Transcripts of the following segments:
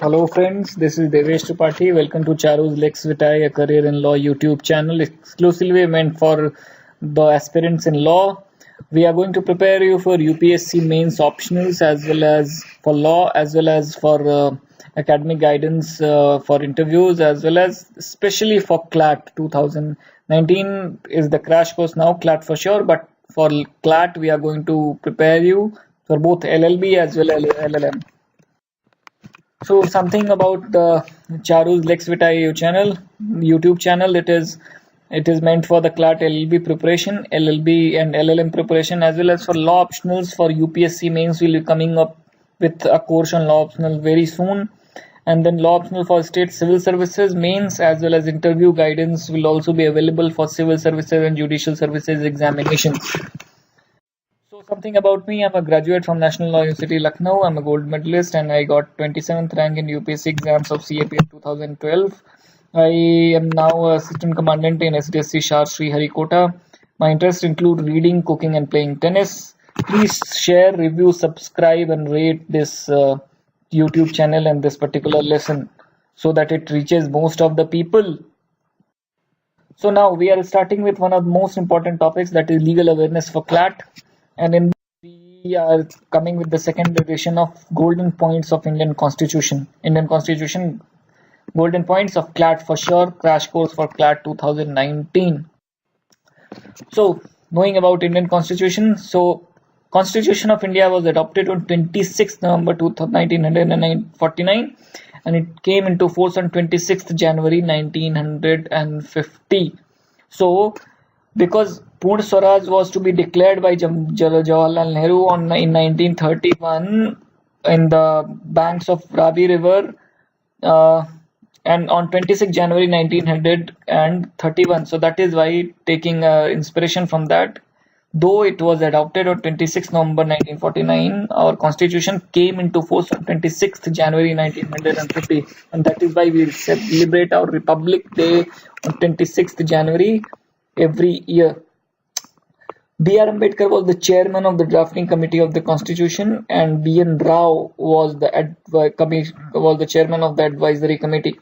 Hello friends, this is Devesh Tripathi. Welcome to Charu's Lex Vitae, a career in law YouTube channel exclusively meant for the aspirants in law. We are going to prepare you for UPSC mains optionals as well as for law as well as for academic guidance for interviews as well as especially for CLAT 2019 is the crash course now, CLAT for sure, but for CLAT we are going to prepare you for both LLB as well as LLM. So something about the Charu's Lex Vitae YouTube channel. It is meant for the CLAT LLB preparation, LLB and LLM preparation, as well as for law optionals for UPSC mains. We'll be coming up with a course on law optional very soon, and then law optional for state civil services mains as well as interview guidance will also be available for civil services and judicial services examinations. So something about me, I'm a graduate from National Law University Lucknow. I'm a gold medalist and I got 27th rank in UPSC exams of CAP in 2012. I am now assistant commandant in SDSC Shar Sri Harikota. My interests include reading, cooking and playing tennis. Please share, review, subscribe and rate this YouTube channel and this particular lesson so that it reaches most of the people. So now we are starting with one of the most important topics, that is legal awareness for CLAT. And in we are coming with the second edition of Golden Points of Indian Constitution. Golden Points of CLAT for sure, crash course for CLAT 2019. So knowing about Indian Constitution. So Constitution of India was adopted on 26th November 1949 and it came into force on 26th January 1950. So because Purna Swaraj was to be declared by Jawaharlal Nehru in 1931 in the banks of Ravi River and on 26 January 1931. So that is why taking inspiration from that, though it was adopted on 26 November 1949, our constitution came into force on 26th January 1950, and that is why we celebrate our Republic Day on 26th January every year. B.R. Ambedkar was the chairman of the drafting committee of the constitution and B.N. Rao was the chairman of the advisory committee.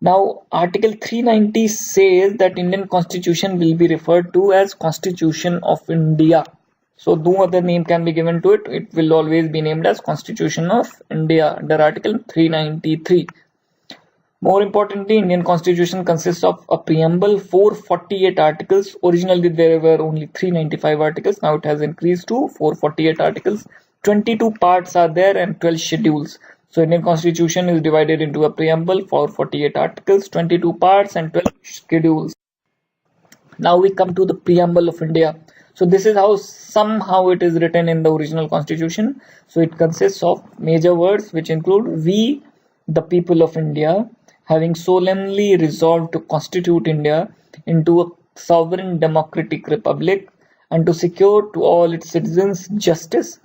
Now Article 390 says that Indian constitution will be referred to as Constitution of India. So no other name can be given to it. It will always be named as Constitution of India under Article 393. More importantly, Indian Constitution consists of a preamble, 448 articles. Originally there were only 395 articles. Now it has increased to 448 articles. 22 parts are there and 12 schedules. So Indian Constitution is divided into a preamble, 448 articles, 22 parts and 12 schedules. Now we come to the preamble of India. So this is how somehow it is written in the original Constitution. So it consists of major words which include: we, the people of India, having solemnly resolved to constitute India into a sovereign democratic republic and to secure to all its citizens justice.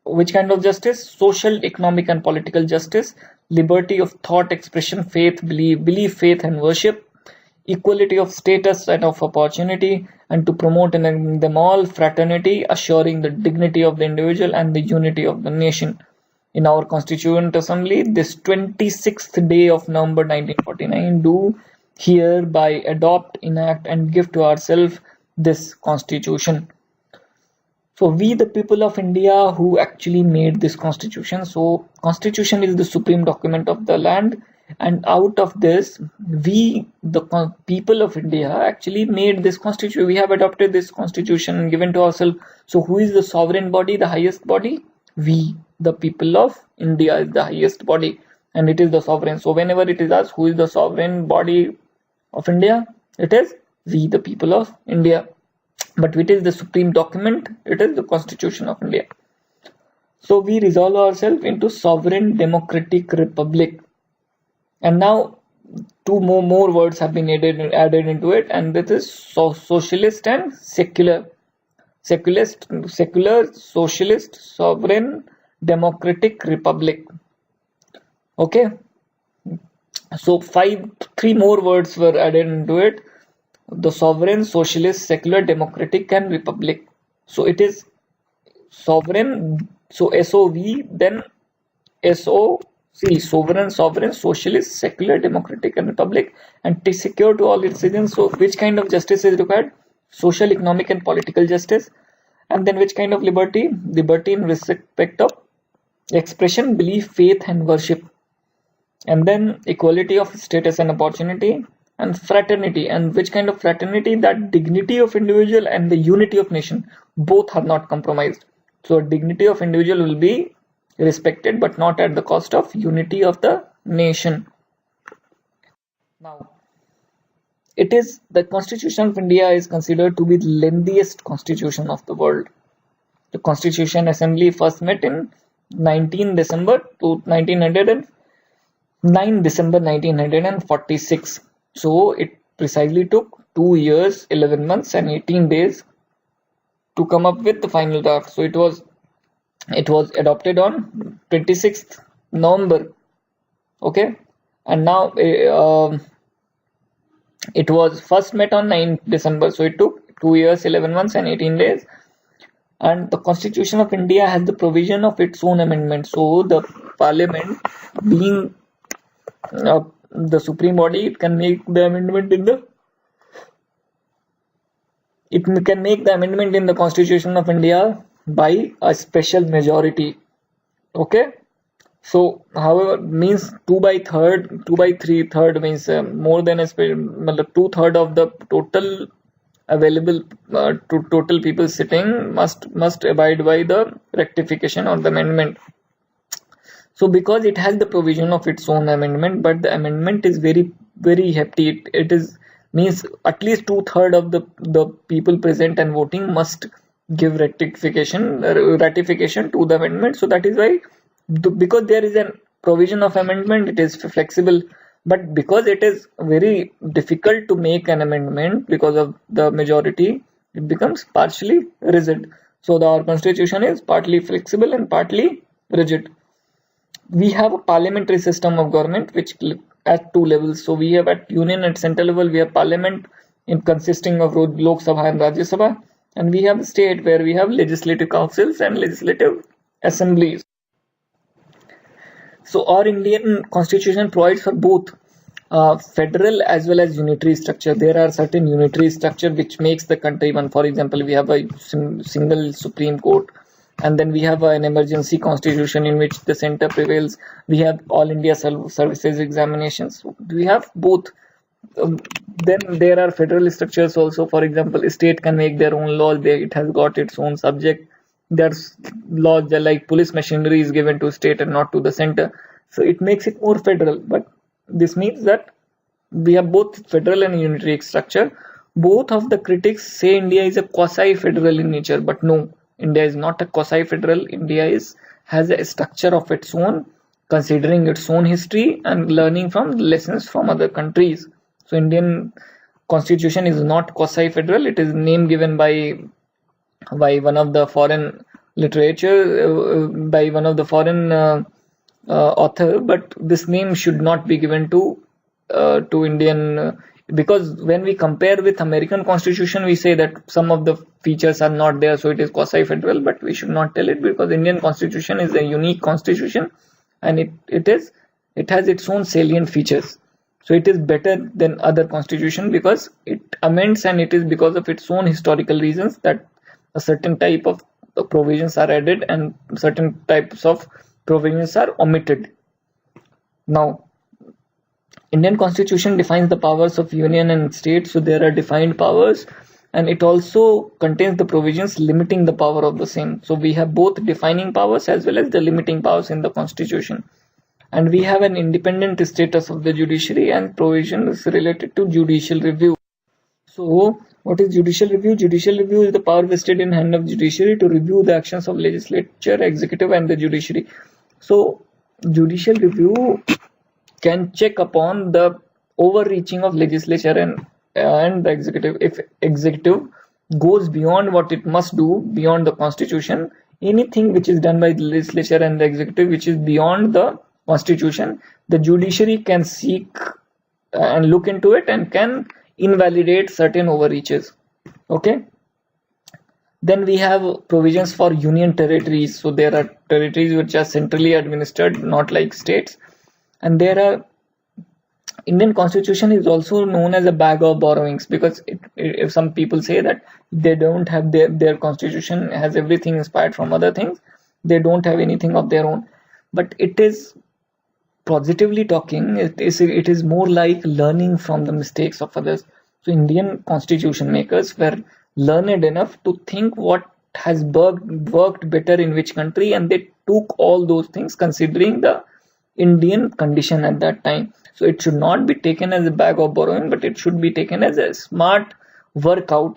Which kind of justice? Social, economic and political justice, liberty of thought, expression, faith, belief, faith and worship, equality of status and of opportunity, and to promote in them all fraternity, assuring the dignity of the individual and the unity of the nation. In our Constituent Assembly, this 26th day of November 1949, do hereby adopt, enact and give to ourselves this Constitution. So we, the people of India, who actually made this Constitution. So Constitution is the supreme document of the land, and out of this, we, the people of India, actually made this Constitution. We have adopted this Constitution and given to ourselves. So who is the sovereign body, the highest body? We, the people of India, is the highest body and it is the sovereign. So whenever it is asked who is the sovereign body of India, it is we, the people of India. But which is the supreme document? It is the Constitution of India. So we resolve ourselves into sovereign democratic republic. And now two more words have been added into it, and this is socialist and secular. Secular, socialist, sovereign, democratic republic. Okay. So three more words were added into it: the sovereign, socialist, secular, democratic and republic. So it is sovereign, so SOV, then SO See, sovereign, socialist, secular, democratic, and republic, and to secure to all its citizens. So, which kind of justice is required? Social, economic, and political justice. And then, which kind of liberty? Liberty in respect of expression, belief, faith, and worship. And then, equality of status and opportunity, and fraternity. And which kind of fraternity? That dignity of individual and the unity of nation, both are not compromised. So, dignity of individual will be respected, but not at the cost of unity of the nation. Now, the Constitution of India is considered to be the lengthiest constitution of the world. The Constitution Assembly first met in 9 December 1946. So it precisely took 2 years, 11 months, and 18 days to come up with the final draft. So it was adopted on 26th November. Okay, and now it was first met on 9th December. So it took 2 years, 11 months, and 18 days. And the Constitution of India has the provision of its own amendment. So the Parliament, being the supreme body, it can make the amendment in the Constitution of India by a special majority. Okay, so however, means 2 by 3/3 means more than a 2/3 of the total available total people sitting must abide by the rectification or the amendment. So because it has the provision of its own amendment, but the amendment is very, very hefty. It is means at least 2/3 of the people present and voting must give ratification to the amendment. So that is why, because there is a provision of amendment, it is flexible. But because it is very difficult to make an amendment because of the majority, it becomes partially rigid. So our constitution is partly flexible and partly rigid. We have a parliamentary system of government which at 2 levels. So we have at union and central level, we have parliament consisting of Lok Sabha and Rajya Sabha, and we have state where we have legislative councils and legislative assemblies. So our Indian constitution provides for both federal as well as unitary structure. There are certain unitary structure which makes the country one. For example, we have a single Supreme Court, and then we have an emergency constitution in which the center prevails. We have all India services examinations. We have both. Then there are federal structures also. For example, a state can make their own laws. It has got its own subject. There's laws like police machinery is given to state and not to the center. So it makes it more federal. But this means that we have both federal and unitary structure. Both of the critics say India is a quasi-federal in nature, but no, India is not a quasi-federal. India has a structure of its own, considering its own history and learning from lessons from other countries. So Indian constitution is not quasi-federal. It is name given by one of the foreign literature, by one of the foreign author, but this name should not be given to Indian, because when we compare with American constitution, we say that some of the features are not there, so it is quasi-federal, but we should not tell it, because Indian constitution is a unique constitution, and it has its own salient features. So it is better than other constitution because it amends, and it is because of its own historical reasons that a certain type of provisions are added and certain types of provisions are omitted. Now, Indian constitution defines the powers of union and state. So there are defined powers, and it also contains the provisions limiting the power of the same. So we have both defining powers as well as the limiting powers in the constitution. And we have an independent status of the judiciary and provisions related to judicial review. So what is judicial review? Judicial review is the power vested in hand of judiciary to review the actions of legislature, executive, and the judiciary. So judicial review can check upon the overreaching of legislature and the executive. If executive goes beyond what it must do, beyond the constitution, anything which is done by the legislature and the executive which is beyond the constitution, the judiciary can seek and look into it and can invalidate certain overreaches. Okay. Then we have provisions for union territories. So there are territories which are centrally administered, not like states. And there are Indian constitution is also known as a bag of borrowings, because if some people say that they don't have their constitution has everything inspired from other things, they don't have anything of their own. But it is, positively talking, it is more like learning from the mistakes of others. So Indian constitution makers were learned enough to think what has worked better in which country, and they took all those things considering the Indian condition at that time. So it should not be taken as a bag of borrowing, but it should be taken as a smart workout,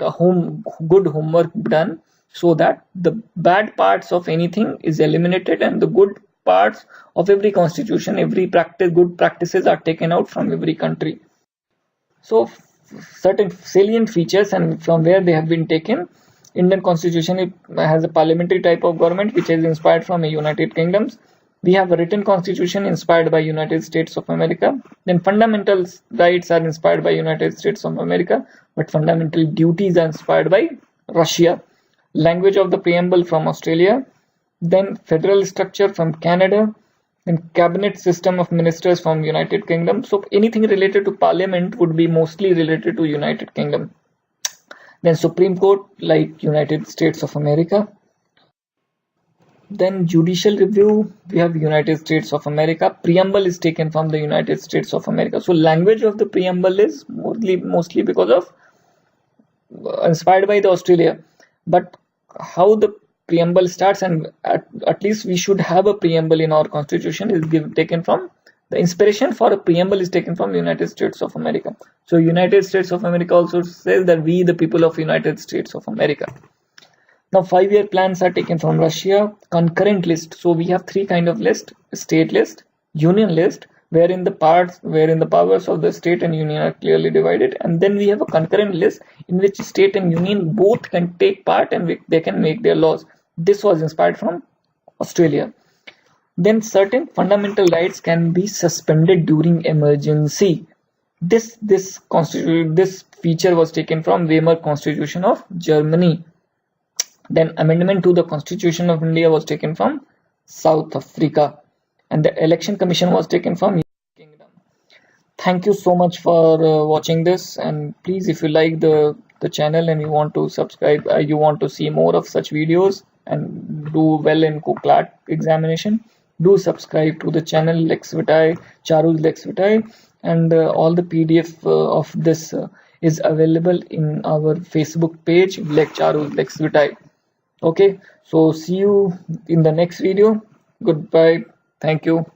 good homework done, so that the bad parts of anything is eliminated and the good parts of every constitution, every good practices are taken out from every country. So certain salient features and from where they have been taken. Indian constitution, it has a parliamentary type of government which is inspired from a United Kingdoms. We have a written constitution inspired by United States of America. Then fundamental rights are inspired by United States of America, but fundamental duties are inspired by Russia. Language of the preamble from Australia. Then federal structure from Canada. Then cabinet system of ministers from United Kingdom. So anything related to parliament would be mostly related to United Kingdom. Then Supreme Court, like United States of America. Then judicial review, we have United States of America. Preamble is taken from the United States of America. So language of the preamble is mostly because of inspired by the Australia. But how the preamble starts, and at least we should have a preamble in our constitution, is taken from the inspiration for a preamble is taken from the United States of America. So United States of America also says that we the people of United States of America. Now 5-year plans are taken from Russia. Concurrent list. So we have three kind of list: state list, union list, wherein the powers of the state and union are clearly divided, and then we have a concurrent list in which state and union both can take part and they can make their laws. This was inspired from Australia. Then certain fundamental rights can be suspended during emergency. This feature was taken from Weimar Constitution of Germany. Then amendment to the Constitution of India was taken from South Africa, and the Election Commission was taken from United Kingdom. Thank you so much for watching this, and please, if you like the channel and you want to subscribe, you want to see more of such videos and do well in CLAT examination, do subscribe to the channel Lex Vitae, Charu's Lex Vitae, and all the PDF of this is available in our Facebook page, Charu's Lex Vitae. Okay, so see you in the next video. Goodbye. Thank you.